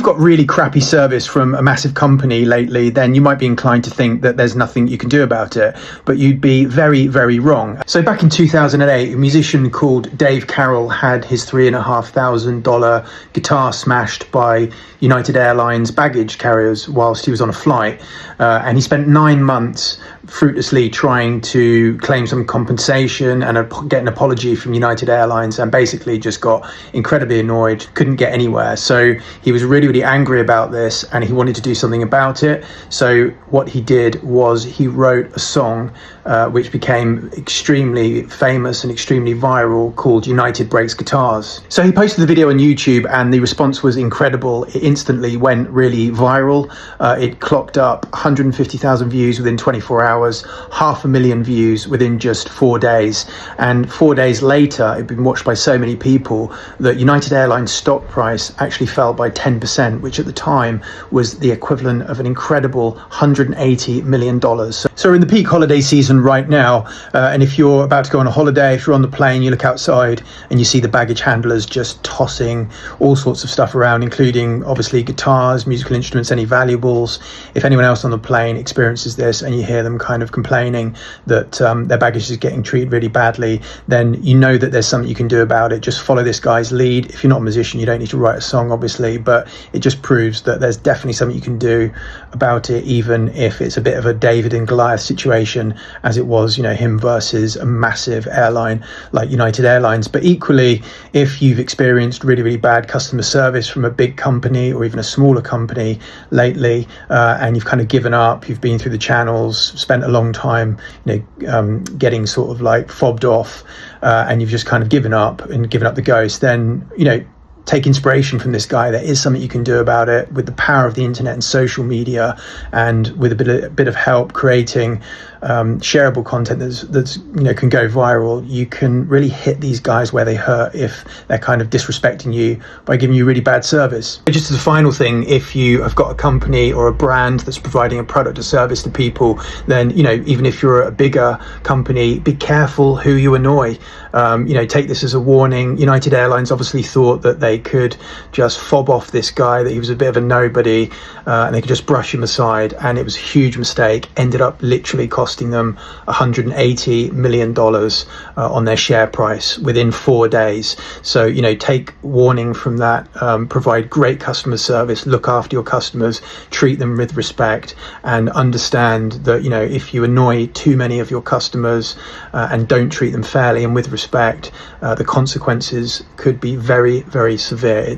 got really crappy service from a massive company lately, then you might be inclined to think that there's nothing you can do about it, but you'd be very, very wrong. So back in 2008, a musician called Dave Carroll had his $3,500 guitar smashed by United Airlines baggage carriers whilst he was on a flight, and he spent 9 months fruitlessly trying to claim some compensation and get an apology from United Airlines, and basically just got incredibly annoyed, couldn't get anywhere. So he was really, really angry about this, and he wanted to do something about it. So what he did was he wrote a song which became extremely famous and extremely viral, called United Breaks Guitars. So he posted the video on YouTube, and the response was incredible. It instantly went really viral. It clocked up 150,000 views within 24 hours, 500,000 views within just 4 days. And 4 days later, it'd been watched by so many people that United Airlines stock price actually fell by 10%, which at the time was the equivalent of an incredible $180 million. So we're in the peak holiday season right now, and if you're about to go on a holiday, if you're on the plane, you look outside and you see the baggage handlers just tossing all sorts of stuff around, including obviously guitars, musical instruments, any valuables. If anyone else on the plane experiences this and you hear them kind of complaining that their baggage is getting treated really badly, then you know that there's something you can do about it. Just follow this guy's lead. If you're not a musician, you don't need to write a song, obviously, but it just proves that there's definitely something you can do about it, even if it's a bit of a David and Goliath situation, as it was, him versus a massive airline like United Airlines. But equally, if you've experienced really, really bad customer service from a big company or even a smaller company lately, and you've kind of given up, you've been through the channels, spent a long time, getting sort of like fobbed off, and you've just kind of given up the ghost, then, take inspiration from this guy. There is something you can do about it with the power of the internet and social media, and with a bit of help creating shareable content that's can go viral. You can really hit these guys where they hurt if they're kind of disrespecting you by giving you really bad service. Just as a final thing, if you have got a company or a brand that's providing a product or service to people, then even if you're a bigger company, be careful who you annoy. Take this as a warning. United Airlines obviously thought that they could just fob off this guy, that he was a bit of a nobody, and they could just brush him aside, and it was a huge mistake. Ended up literally costing them $180 million on their share price within 4 days. So take warning from that. Provide great customer service, look after your customers, treat them with respect, and understand that if you annoy too many of your customers and don't treat them fairly and with respect, the consequences could be very, very severe.